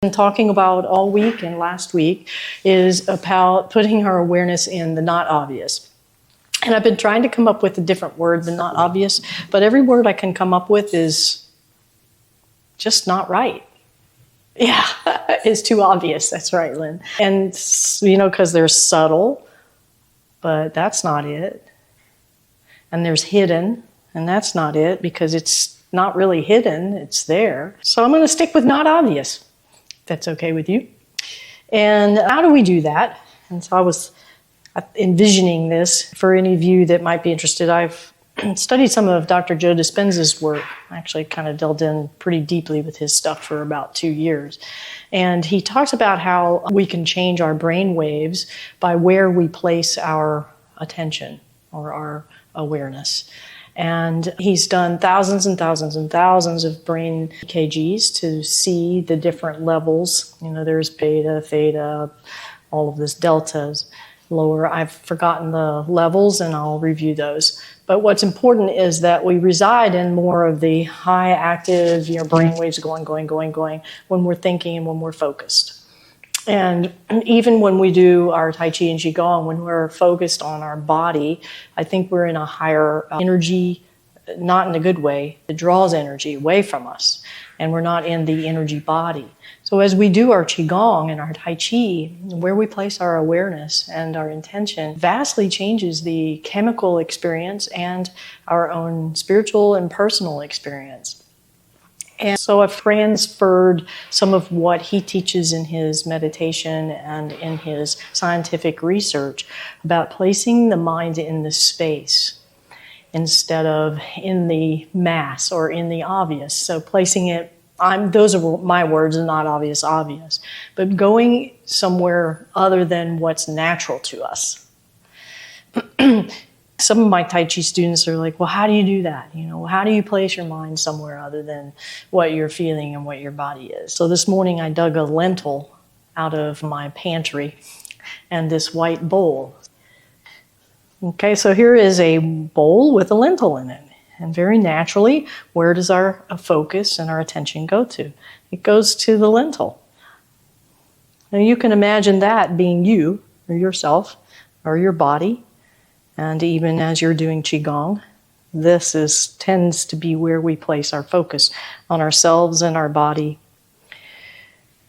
Been talking about all week and last week is about putting our awareness in the not obvious. And I've been trying to come up with a different word than not obvious, but every word I can come up with is just not right. Yeah, it's too obvious. That's right, Lynn. And, because there's subtle, but that's not it. And there's hidden, and that's not it because it's not really hidden, it's there. So I'm going to stick with not obvious. That's okay with you. And how do we do that? And so I was envisioning this for any of you that might be interested. I've studied some of Dr. Joe Dispenza's work. I actually kind of delved in pretty deeply with his stuff for about 2 years. And he talks about how we can change our brain waves by where we place our attention or our awareness. And he's done thousands and thousands and thousands of brain EKGs to see the different levels. There's beta, theta, all of this deltas, lower. I've forgotten the levels and I'll review those. But what's important is that we reside in more of the high active, brain waves going when we're thinking and when we're focused. And even when we do our Tai Chi and Qigong, when we're focused on our body, I think we're in a higher energy, not in a good way. It draws energy away from us, and we're not in the energy body. So as we do our Qigong and our Tai Chi, where we place our awareness and our intention vastly changes the chemical experience and our own spiritual and personal experience. And so I've transferred some of what he teaches in his meditation and in his scientific research about placing the mind in the space instead of in the mass or in the obvious. So placing it, those are my words, not obvious, but going somewhere other than what's natural to us. Some of my Tai Chi students are like, well, how do you do that? How do you place your mind somewhere other than what you're feeling and what your body is? So this morning I dug a lentil out of my pantry and this white bowl. Okay, so here is a bowl with a lentil in it. And very naturally, where does our focus and our attention go to? It goes to the lentil. Now you can imagine that being you or yourself or your body. And even as you're doing Qigong, this tends to be where we place our focus on ourselves and our body.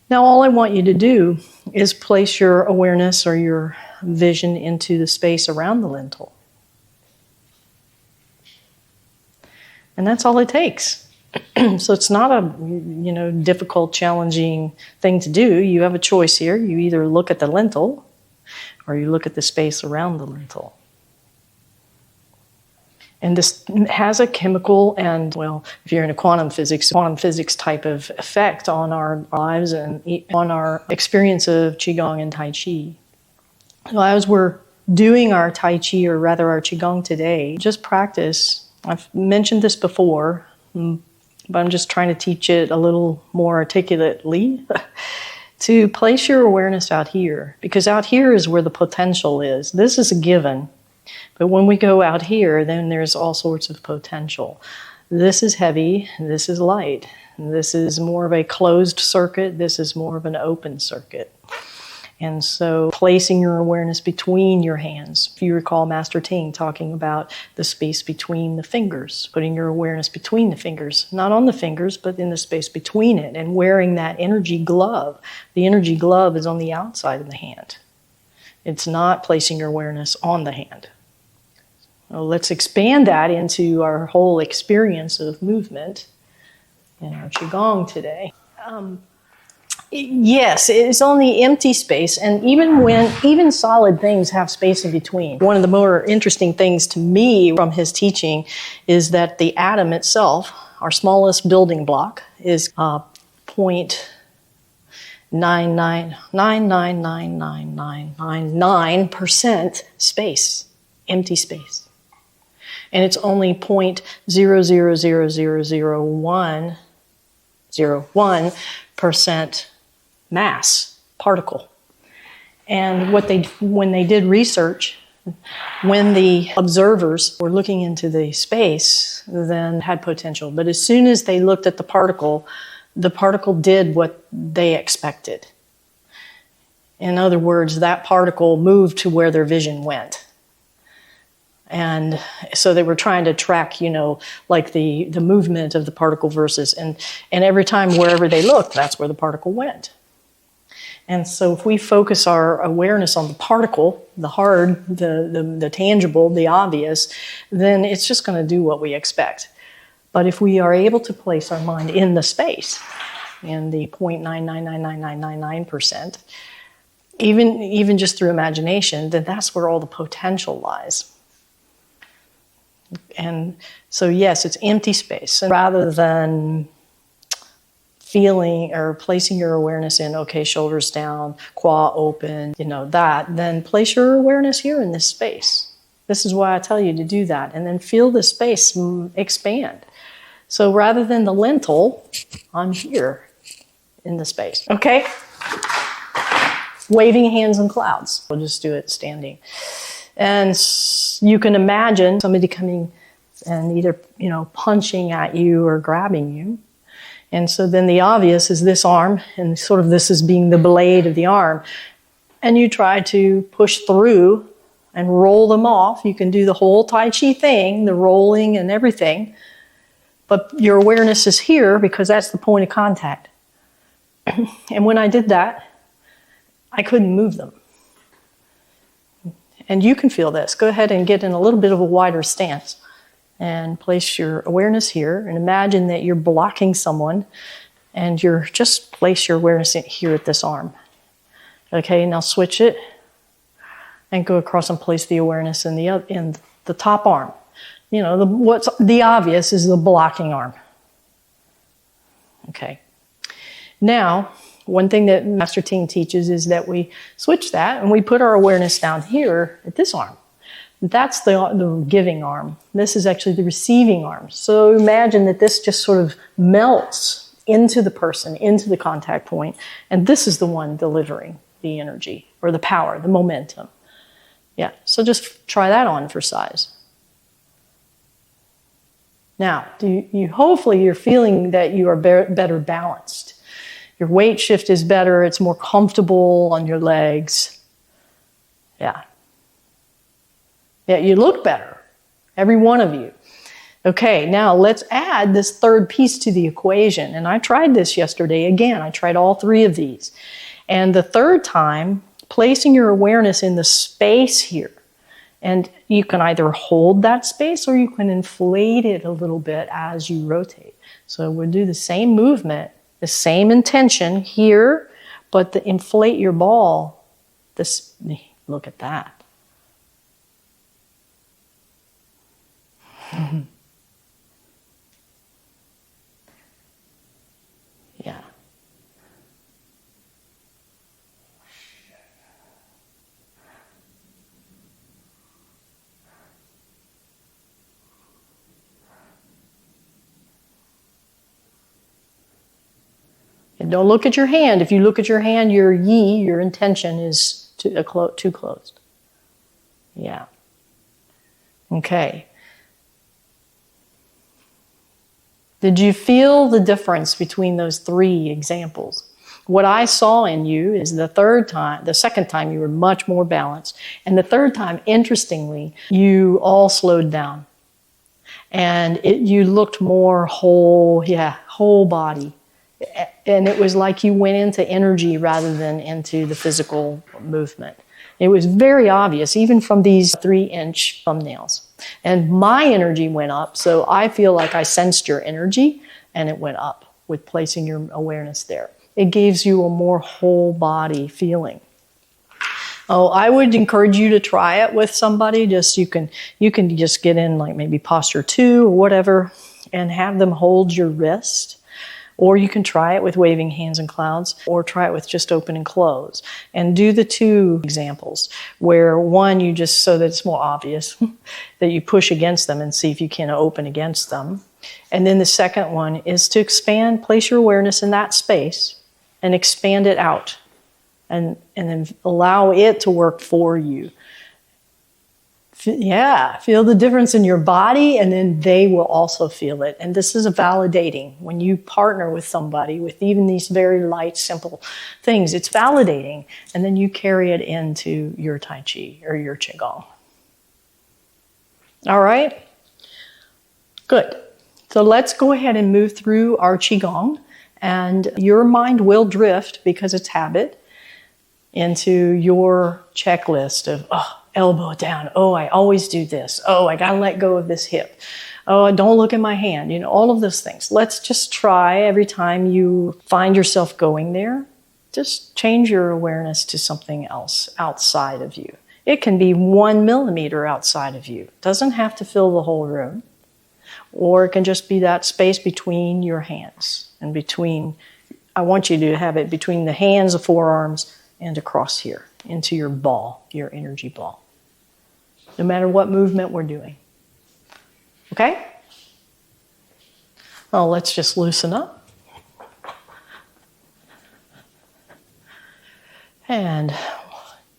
Now, all I want you to do is place your awareness or your vision into the space around the lentil. And that's all it takes. So it's not a difficult, challenging thing to do. You have a choice here. You either look at the lentil or you look at the space around the lentil. And this has a chemical and, if you're into quantum physics type of effect on our lives and on our experience of Qigong and Tai Chi. So as we're doing our Tai Chi, or rather our Qigong today, just practice. I've mentioned this before, but I'm just trying to teach it a little more articulately. To place your awareness out here, because out here is where the potential is. This is a given. But when we go out here, then there's all sorts of potential. This is heavy, this is light. This is more of a closed circuit, this is more of an open circuit. And so placing your awareness between your hands. If you recall Master Ting talking about the space between the fingers, putting your awareness between the fingers, not on the fingers, but in the space between it, and wearing that energy glove. The energy glove is on the outside of the hand. It's not placing your awareness on the hand. Well, let's expand that into our whole experience of movement in our Qigong today. Yes, it's on the empty space, and even solid things have space in between. One of the more interesting things to me from his teaching is that the atom itself, our smallest building block, is 0.9999999% space, empty space. And it's only 0.0000101% mass particle. And when they did research, when the observers were looking into the space, then had potential. But as soon as they looked at the particle, the particle did what they expected. In other words, that particle moved to where their vision went. And so they were trying to track, like the movement of the particle versus, and every time wherever they looked, that's where the particle went. And so if we focus our awareness on the particle, the hard, the tangible, the obvious, then it's just going to do what we expect. But if we are able to place our mind in the space, in the 0.9999999%, even just through imagination, then that's where all the potential lies. And so yes, it's empty space. And rather than feeling or placing your awareness in, okay, shoulders down, qua open, then place your awareness here in this space. This is why I tell you to do that. And then feel the space expand. So rather than the lentil, I'm here in the space. Okay? Waving hands in clouds. We'll just do it standing. And you can imagine somebody coming and either, punching at you or grabbing you. And so then the obvious is this arm, and sort of this is being the blade of the arm. And you try to push through and roll them off. You can do the whole Tai Chi thing, the rolling and everything. But your awareness is here because that's the point of contact. And when I did that, I couldn't move them. And you can feel this. Go ahead and get in a little bit of a wider stance and place your awareness here and imagine that you're blocking someone and you're just place your awareness here at this arm. Okay, now switch it and go across and place the awareness in the top arm. What's the obvious is the blocking arm. Okay. Now, one thing that Master Ting teaches is that we switch that and we put our awareness down here at this arm. That's the giving arm. This is actually the receiving arm. So imagine that this just sort of melts into the person, into the contact point, and this is the one delivering the energy or the power, the momentum. Yeah, so just try that on for size. Now, hopefully you're feeling that you are better balanced. Your weight shift is better. It's more comfortable on your legs. Yeah. Yeah, you look better. Every one of you. Okay, now let's add this third piece to the equation. And I tried this yesterday again. I tried all three of these. And the third time, placing your awareness in the space here. And you can either hold that space or you can inflate it a little bit as you rotate. So we'll do the same movement. The same intention here, but inflate your ball. Look at that. Mm-hmm. Yeah. And don't look at your hand. If you look at your hand, your intention is too closed. Yeah. Okay. Did you feel the difference between those three examples? What I saw in you is the second time you were much more balanced. And the third time, interestingly, you all slowed down. And you looked more whole body. And it was like you went into energy rather than into the physical movement. It was very obvious, even from these 3-inch thumbnails. And my energy went up, so I feel like I sensed your energy, and it went up with placing your awareness there. It gives you a more whole body feeling. Oh, I would encourage you to try it with somebody. You can just get in like maybe posture 2 or whatever, and have them hold your wrist. Or you can try it with waving hands and clouds, or try it with just open and close. And do the 2 examples, where one, you just, so that it's more obvious, that you push against them and see if you can open against them. And then the second one is to expand, place your awareness in that space, and expand it out. And then allow it to work for you. Yeah, feel the difference in your body, and then they will also feel it. And this is a validating. When you partner with somebody with even these very light, simple things, it's validating. And then you carry it into your Tai Chi or your Qigong. All right? Good. So let's go ahead and move through our Qigong. And your mind will drift, because it's habit, into your checklist of, elbow down. Oh, I always do this. Oh, I got to let go of this hip. Oh, don't look at my hand. All of those things. Let's just try, every time you find yourself going there, just change your awareness to something else outside of you. It can be 1 millimeter outside of you. It doesn't have to fill the whole room. Or it can just be that space between your hands and between, I want you to have it between the hands, the forearms, and across here into your ball, your energy ball. No matter what movement we're doing. Okay? Well, let's just loosen up. And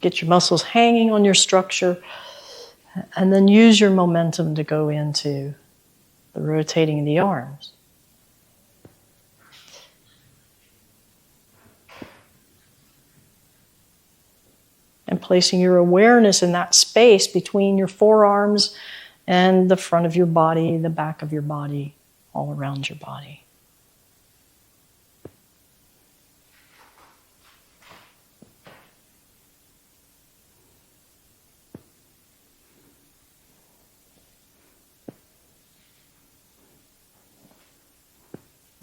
get your muscles hanging on your structure. And then use your momentum to go into the rotating of the arms. And placing your awareness in that space between your forearms and the front of your body, the back of your body, all around your body.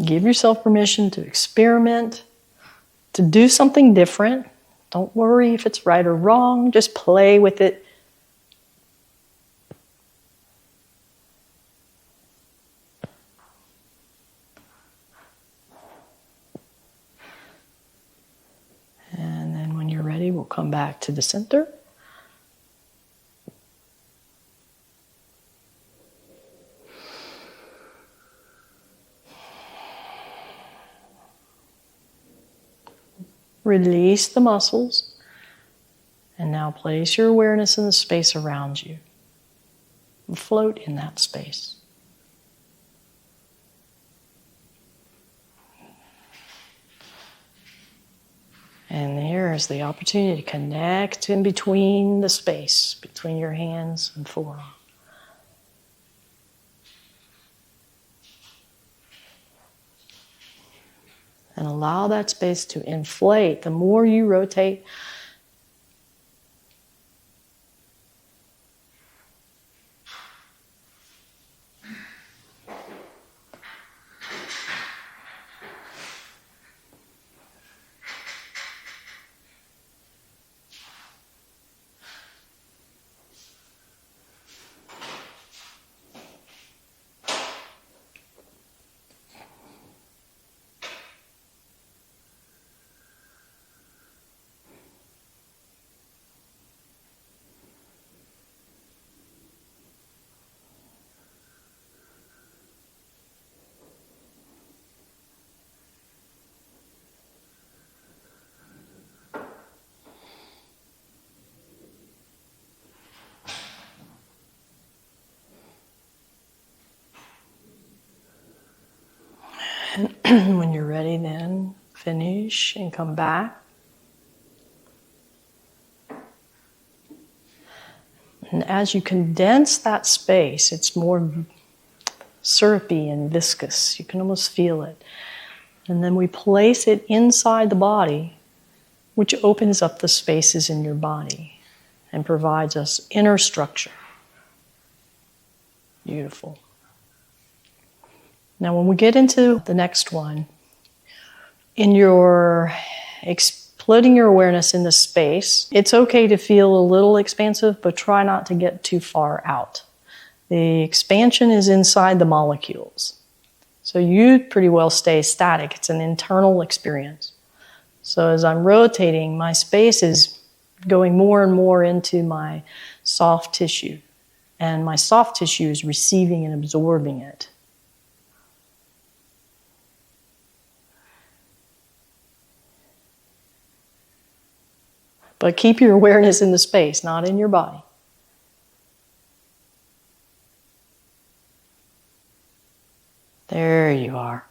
Give yourself permission to experiment, to do something different. Don't worry if it's right or wrong. Just play with it. And then when you're ready, we'll come back to the center. Release the muscles. And now place your awareness in the space around you. And float in that space. And here's the opportunity to connect in between the space, between your hands and forearm. And allow that space to inflate. The more you rotate, and when you're ready, then finish and come back. And as you condense that space, it's more syrupy and viscous. You can almost feel it. And then we place it inside the body, which opens up the spaces in your body and provides us inner structure. Beautiful. Now, when we get into the next one, in your exploding your awareness in the space, it's okay to feel a little expansive, but try not to get too far out. The expansion is inside the molecules. So you pretty well stay static. It's an internal experience. So as I'm rotating, my space is going more and more into my soft tissue. And my soft tissue is receiving and absorbing it. But keep your awareness in the space, not in your body. There you are.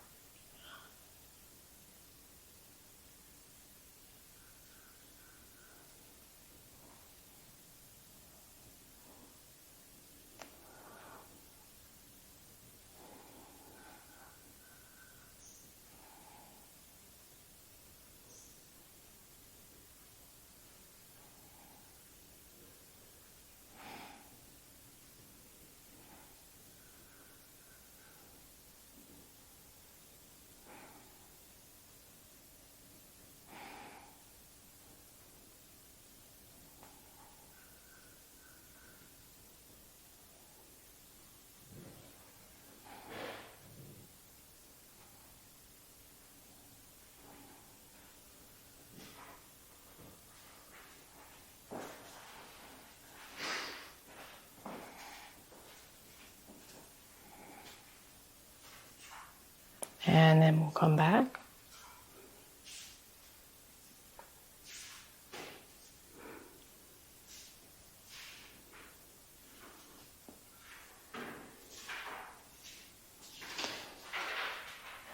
And then we'll come back.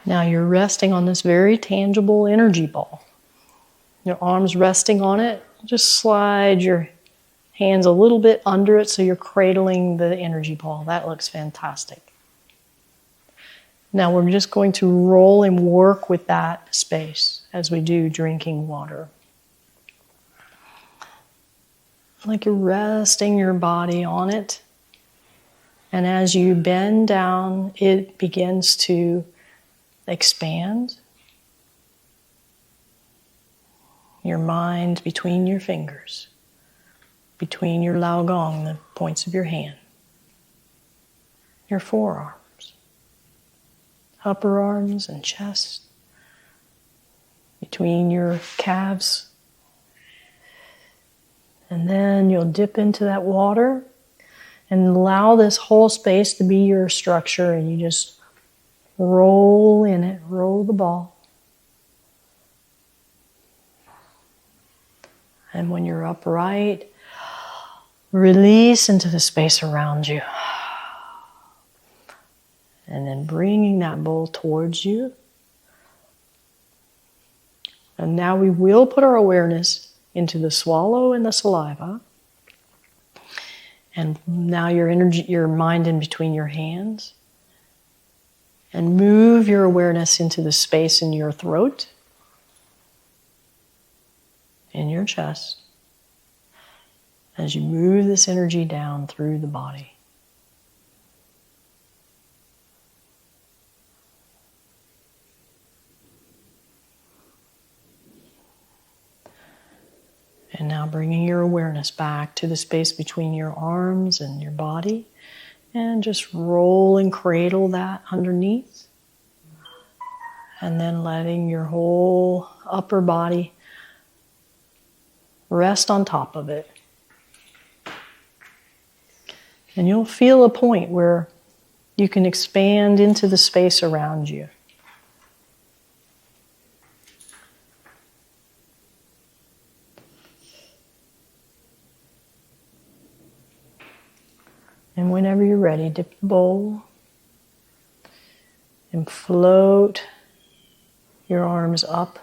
Now you're resting on this very tangible energy ball. Your arms resting on it. Just slide your hands a little bit under it so you're cradling the energy ball. That looks fantastic. Now we're just going to roll and work with that space as we do drinking water. Like you're resting your body on it. And as you bend down, it begins to expand. Your mind between your fingers, between your lao gong, the points of your hand, your forearms, upper arms and chest, between your calves. And then you'll dip into that water and allow this whole space to be your structure, and you just roll in it, roll the ball. And when you're upright, release into the space around you. And then bringing that bowl towards you. And now we will put our awareness into the swallow and the saliva. And now your energy, your mind in between your hands. And move your awareness into the space in your throat, in your chest, as you move this energy down through the body. And now bringing your awareness back to the space between your arms and your body, and just roll and cradle that underneath. And then letting your whole upper body rest on top of it. And you'll feel a point where you can expand into the space around you. And whenever you're ready, dip the bowl and float your arms up.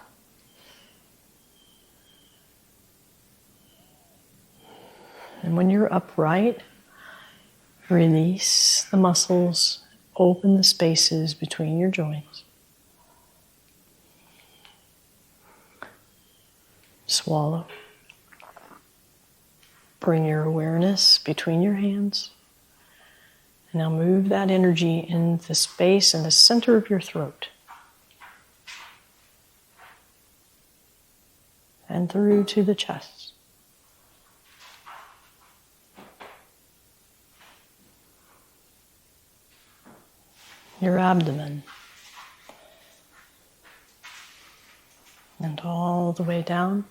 And when you're upright, release the muscles, open the spaces between your joints. Swallow. Bring your awareness between your hands. And now move that energy in the space in the center of your throat. And through to the chest. Your abdomen. And all the way down.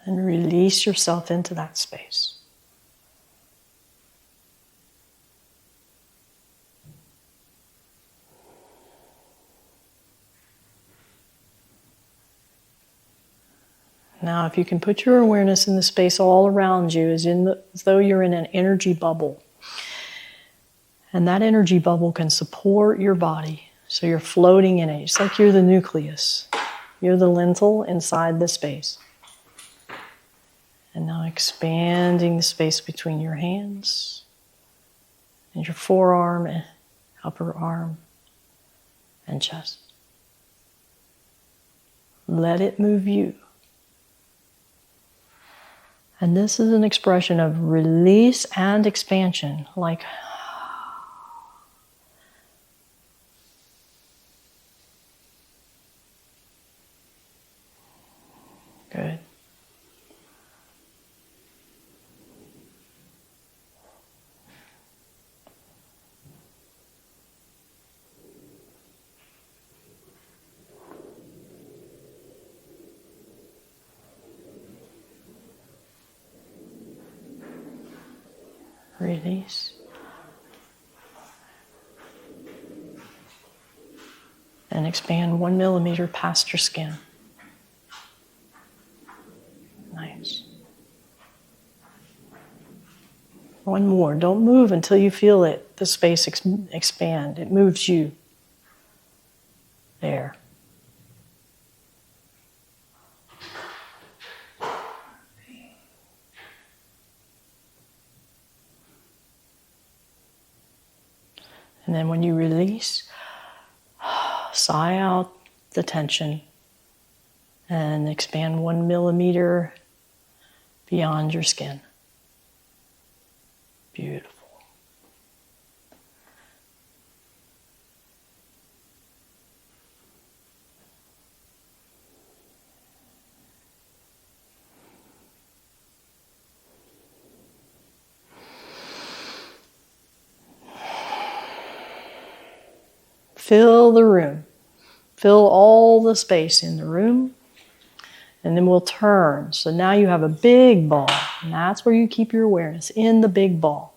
And release yourself into that space. Now, if you can put your awareness in the space all around you, as though you're in an energy bubble. And that energy bubble can support your body. So you're floating in it. It's like you're the nucleus. You're the lentil inside the space. And now expanding the space between your hands and your forearm, and upper arm, and chest. Let it move you. And this is an expression of release and expansion, like good. Release. And expand 1 millimeter past your skin. Nice. One more. Don't move until you feel it, the space expand. It moves you. There. And then when you release, sigh out the tension and expand 1 millimeter beyond your skin. Beautiful. Fill the room. Fill all the space in the room. And then we'll turn. So now you have a big ball. And that's where you keep your awareness, in the big ball.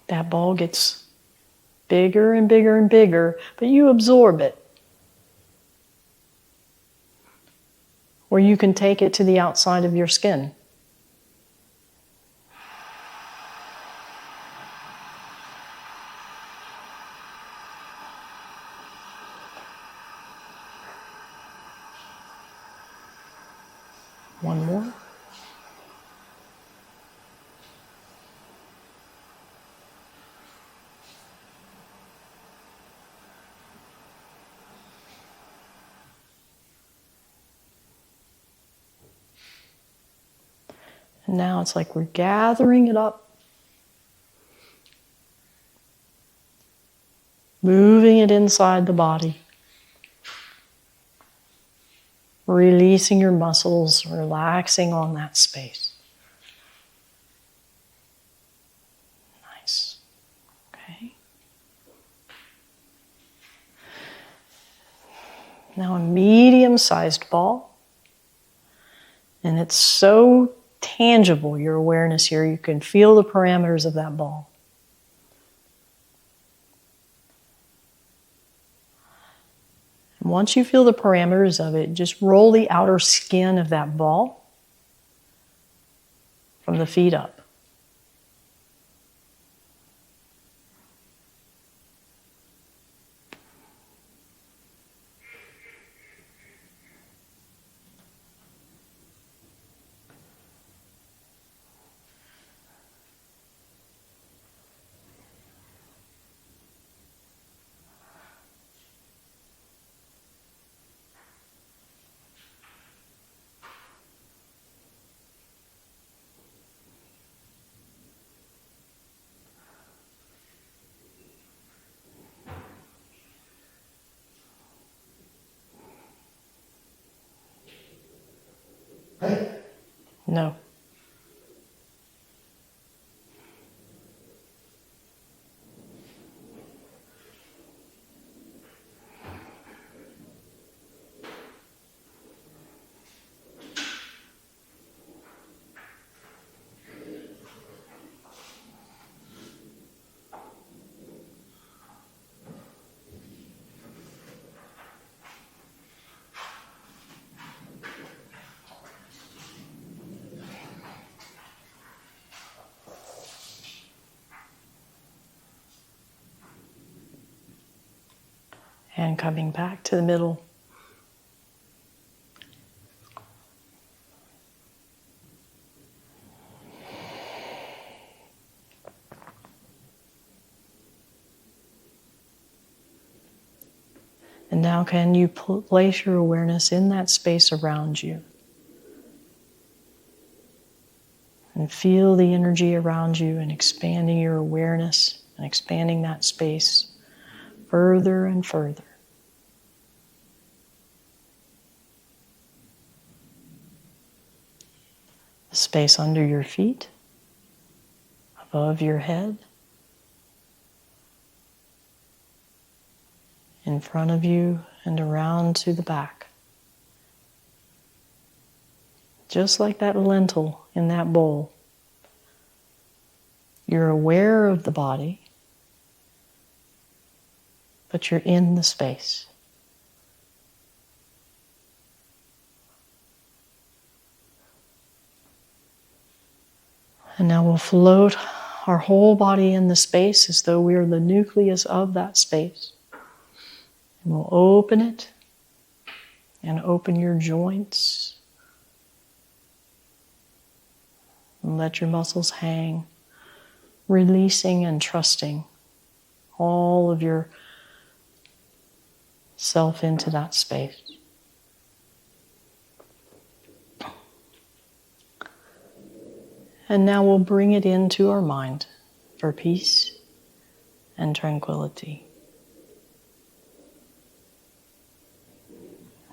That ball gets bigger and bigger and bigger, but you absorb it. Or you can take it to the outside of your skin. One more. And now it's like we're gathering it up, moving it inside the body, releasing your muscles, relaxing on that space. Nice. Okay. Now a medium-sized ball, and it's so tangible, your awareness here. You can feel the parameters of that ball. And once you feel the parameters of it, just roll the outer skin of that ball from the feet up. No. And coming back to the middle. And now can you place your awareness in that space around you? And feel the energy around you and expanding your awareness and expanding that space further and further. The space under your feet, above your head, in front of you and around to the back. Just like that lentil in that bowl. You're aware of the body, but you're in the space. And now we'll float our whole body in the space as though we are the nucleus of that space. And we'll open it and open your joints. And let your muscles hang, releasing and trusting all of your self into that space. And now we'll bring it into our mind for peace and tranquility.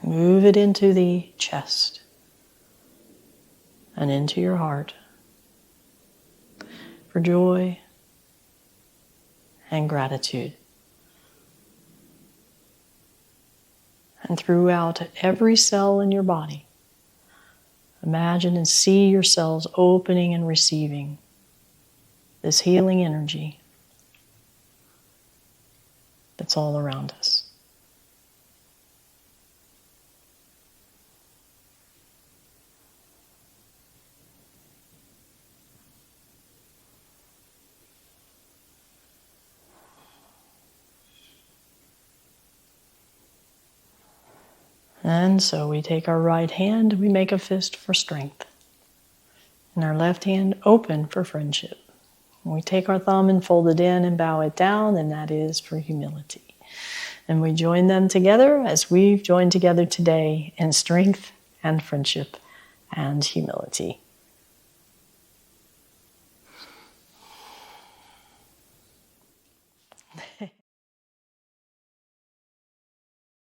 Move it into the chest and into your heart for joy and gratitude. And throughout every cell in your body, imagine and see your cells opening and receiving this healing energy that's all around us. And so we take our right hand, we make a fist for strength. And our left hand open for friendship. And we take our thumb and fold it in and bow it down, and that is for humility. And we join them together as we've joined together today in strength and friendship and humility.